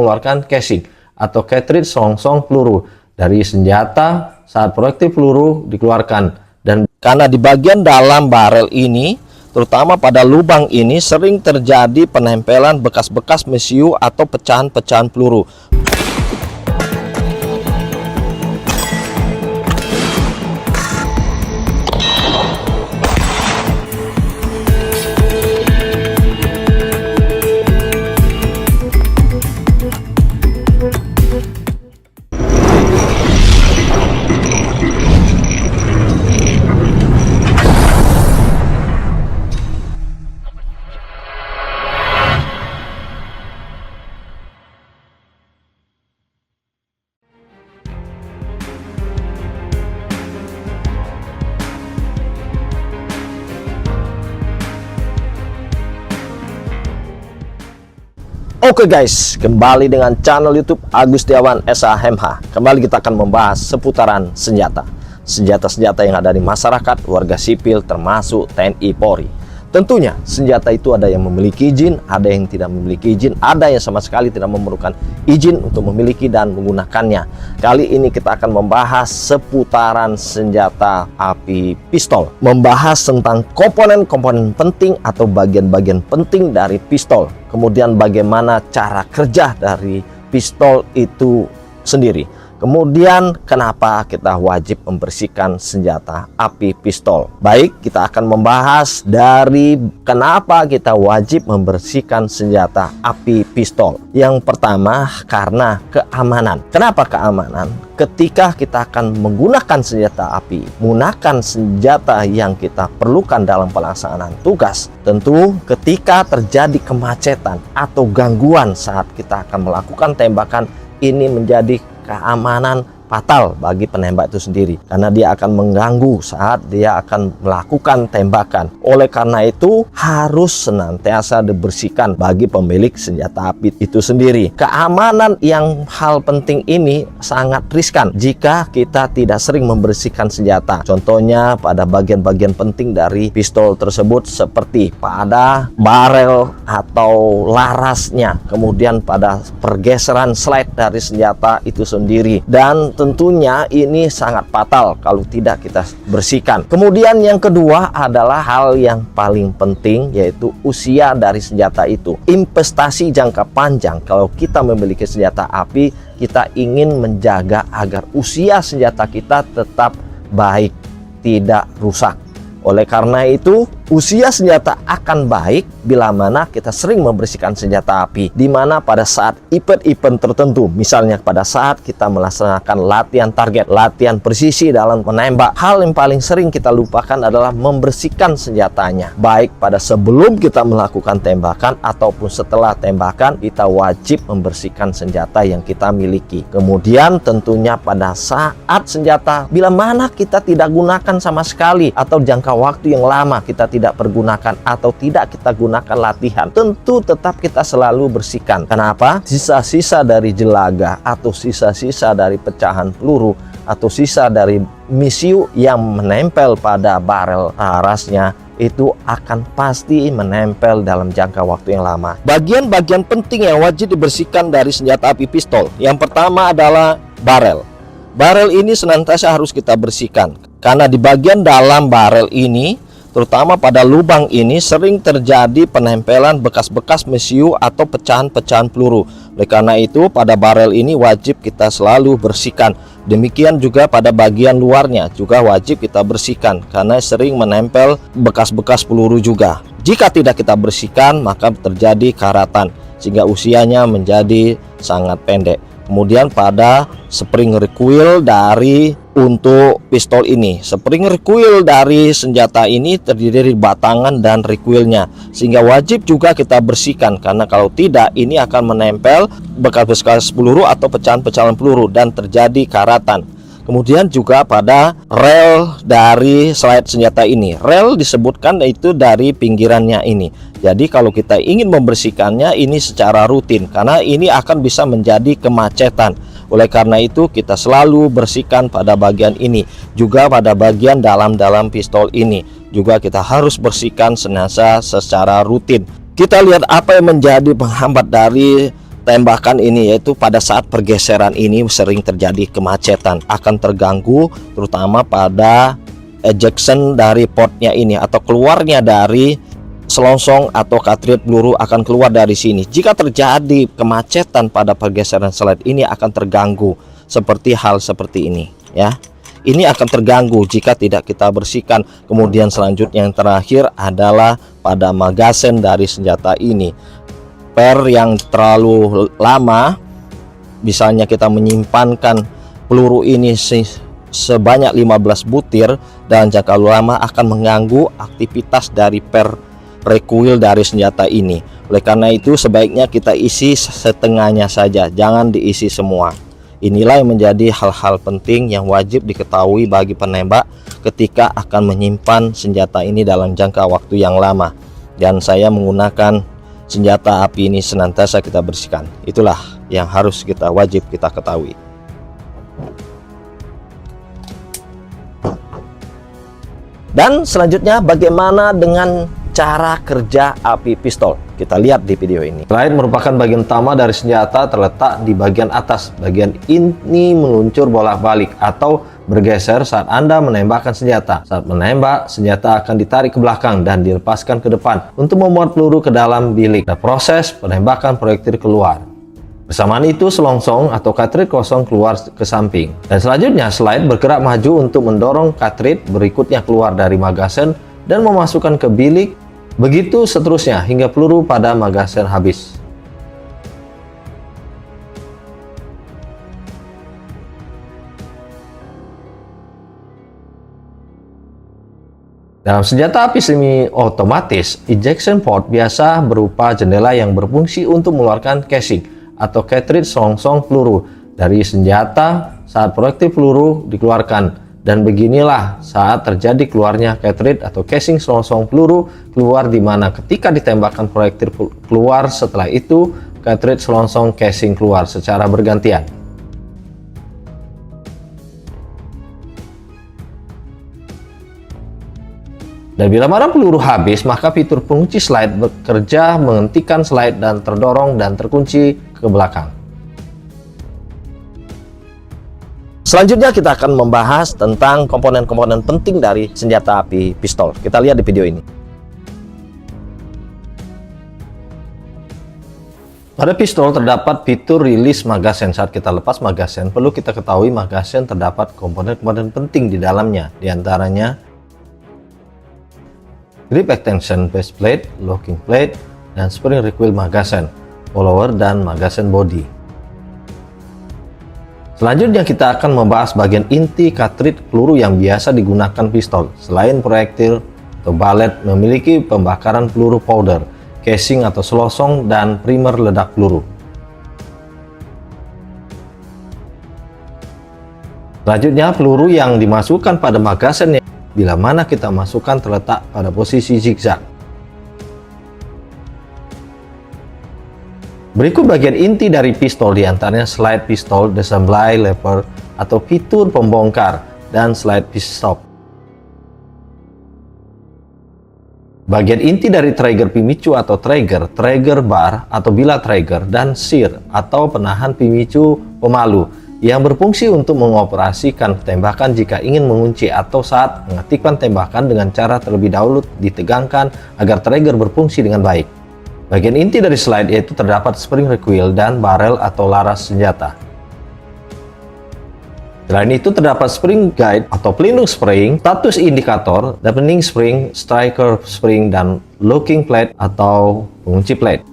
mengeluarkan casing atau cartridge selongsong peluru dari senjata saat proyektil peluru dikeluarkan. Dan karena di bagian dalam barel ini, terutama pada lubang ini, sering terjadi penempelan bekas-bekas mesiu atau pecahan-pecahan peluru. Oke guys, kembali dengan channel YouTube Agus Setiawan SHMH. Kembali kita akan membahas seputaran senjata. Senjata-senjata yang ada di masyarakat, warga sipil, termasuk TNI Polri. Tentunya senjata itu ada yang memiliki izin, ada yang tidak memiliki izin, ada yang sama sekali tidak memerlukan izin untuk memiliki dan menggunakannya. Kali ini kita akan membahas seputaran senjata api pistol. Membahas tentang komponen-komponen penting atau bagian-bagian penting dari pistol. Kemudian bagaimana cara kerja dari pistol itu sendiri. Kemudian kenapa kita wajib membersihkan senjata api pistol. Baik, kita akan membahas dari kenapa kita wajib membersihkan senjata api pistol. Yang pertama, karena keamanan. Kenapa keamanan? Ketika kita akan menggunakan senjata api, menggunakan senjata yang kita perlukan dalam pelaksanaan tugas, tentu ketika terjadi kemacetan atau gangguan saat kita akan melakukan tembakan, ini menjadi keamanan fatal bagi penembak itu sendiri, karena dia akan mengganggu saat dia akan melakukan tembakan. Oleh karena itu harus senantiasa dibersihkan bagi pemilik senjata api itu sendiri. Keamanan yang hal penting ini sangat riskan jika kita tidak sering membersihkan senjata. Contohnya pada bagian-bagian penting dari pistol tersebut seperti pada barel atau larasnya, kemudian pada pergeseran slide dari senjata itu sendiri, dan tentunya ini sangat fatal kalau tidak kita bersihkan. Kemudian yang kedua adalah hal yang paling penting, yaitu usia dari senjata itu. Investasi jangka panjang. Kalau kita memiliki senjata api, kita ingin menjaga agar usia senjata kita tetap baik, tidak rusak. Oleh karena itu, usia senjata akan baik bila mana kita sering membersihkan senjata api, di mana pada saat event-event tertentu, misalnya pada saat kita melaksanakan latihan target, latihan presisi dalam menembak, hal yang paling sering kita lupakan adalah membersihkan senjatanya. Baik pada sebelum kita melakukan tembakan ataupun setelah tembakan, kita wajib membersihkan senjata yang kita miliki. Kemudian tentunya pada saat senjata bila mana kita tidak gunakan sama sekali atau jangka waktu yang lama kita tidak pergunakan atau tidak kita gunakan latihan, tentu tetap kita selalu bersihkan. Kenapa? Sisa-sisa dari jelaga atau sisa-sisa dari pecahan peluru atau sisa dari misiu yang menempel pada barel larasnya itu akan pasti menempel dalam jangka waktu yang lama. Bagian-bagian penting yang wajib dibersihkan dari senjata api pistol. Yang pertama adalah barel. Barel ini senantiasa harus kita bersihkan, karena di bagian dalam barel ini, terutama pada lubang ini, sering terjadi penempelan bekas-bekas mesiu atau pecahan-pecahan peluru. Oleh karena itu pada barel ini wajib kita selalu bersihkan. Demikian juga pada bagian luarnya juga wajib kita bersihkan, karena sering menempel bekas-bekas peluru juga. Jika tidak kita bersihkan, maka terjadi karatan sehingga usianya menjadi sangat pendek. Kemudian pada spring recoil dari untuk pistol ini, spring recoil dari senjata ini terdiri dari batangan dan recoilnya, sehingga wajib juga kita bersihkan, karena kalau tidak ini akan menempel bekas-bekas peluru atau pecahan-pecahan peluru dan terjadi karatan. Kemudian juga pada rel dari slide senjata ini, rel disebutkan itu dari pinggirannya ini. Jadi kalau kita ingin membersihkannya ini secara rutin, karena ini akan bisa menjadi kemacetan. Oleh karena itu kita selalu bersihkan pada bagian ini, juga pada bagian dalam pistol ini juga kita harus bersihkan senantiasa secara rutin. Kita lihat apa yang menjadi penghambat dari tembakan ini, yaitu pada saat pergeseran ini sering terjadi kemacetan, akan terganggu terutama pada ejection dari portnya ini atau keluarnya dari selongsong atau cartridge peluru akan keluar dari sini. Jika terjadi kemacetan pada pergeseran slide ini akan terganggu seperti hal seperti ini ya. Ini akan terganggu jika tidak kita bersihkan. Kemudian selanjutnya yang terakhir adalah pada magazen dari senjata ini. Per yang terlalu lama, misalnya kita menyimpankan peluru ini sebanyak 15 butir dan jangka lama akan mengganggu aktivitas dari per recoil dari senjata ini. Oleh karena itu sebaiknya kita isi setengahnya saja, jangan diisi semua. Inilah yang menjadi hal-hal penting yang wajib diketahui bagi penembak ketika akan menyimpan senjata ini dalam jangka waktu yang lama. Dan saya menggunakan senjata api ini senantiasa kita bersihkan. Itulah yang harus kita wajib kita ketahui. Dan selanjutnya bagaimana dengan cara kerja api pistol? Kita lihat di video ini. Selain merupakan bagian utama dari senjata, terletak di bagian atas. Bagian ini meluncur bolak-balik atau bergeser saat Anda menembakkan senjata. Saat menembak, senjata akan ditarik ke belakang dan dilepaskan ke depan untuk memuat peluru ke dalam bilik. Dan proses penembakan proyektil keluar. Bersamaan itu selongsong atau cartridge kosong keluar ke samping. Dan selanjutnya slide bergerak maju untuk mendorong cartridge berikutnya keluar dari magazen dan memasukkan ke bilik. Begitu seterusnya hingga peluru pada magazen habis. Dalam senjata api semi otomatis, ejection port biasa berupa jendela yang berfungsi untuk mengeluarkan casing atau cartridge selongsong peluru dari senjata saat proyektil peluru dikeluarkan. Dan beginilah saat terjadi keluarnya cartridge atau casing selongsong peluru keluar, di mana ketika ditembakkan proyektil keluar, setelah itu cartridge selongsong casing keluar secara bergantian. Dan bila mana peluru habis, maka fitur pengunci slide bekerja menghentikan slide dan terdorong dan terkunci ke belakang. Selanjutnya kita akan membahas tentang komponen-komponen penting dari senjata api pistol. Kita lihat di video ini. Pada pistol terdapat fitur rilis magazen. Saat kita lepas magazen, perlu kita ketahui magazen terdapat komponen-komponen penting di dalamnya. Di antaranya grip extension base plate, locking plate, dan spring recoil magazen, follower, dan magazen body. Selanjutnya kita akan membahas bagian inti cartridge peluru yang biasa digunakan pistol. Selain proyektil atau balet, memiliki pembakaran peluru powder, casing atau selongsong, dan primer ledak peluru. Selanjutnya peluru yang dimasukkan pada magazen, bila mana kita masukkan terletak pada posisi zigzag. Berikut bagian inti dari pistol, diantaranya slide pistol, disassembly lever atau fitur pembongkar, dan slide stop. Bagian inti dari trigger pemicu atau trigger bar atau bilah trigger, dan sear atau penahan pemicu pemalu yang berfungsi untuk mengoperasikan tembakan jika ingin mengunci atau saat mengaktifkan tembakan dengan cara terlebih dahulu ditegangkan agar trigger berfungsi dengan baik. Bagian inti dari slide yaitu terdapat spring recoil dan barrel atau laras senjata. Selain itu terdapat spring guide atau pelindung spring, status indikator, deepening spring, striker spring, dan locking plate atau pengunci plate.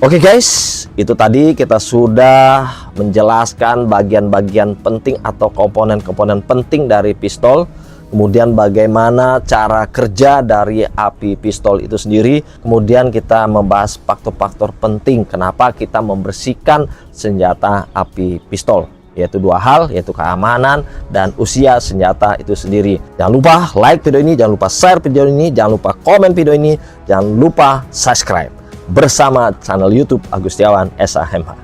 Oke guys, itu tadi kita sudah menjelaskan bagian-bagian penting atau komponen-komponen penting dari pistol. kemudian bagaimana cara kerja dari api pistol itu sendiri, kemudian kita membahas faktor-faktor penting kenapa kita membersihkan senjata api pistol, yaitu dua hal, yaitu keamanan dan usia senjata itu sendiri. Jangan lupa like video ini, jangan lupa share video ini, jangan lupa komen video ini, jangan lupa subscribe bersama channel YouTube Agustiawan SH HEMHA.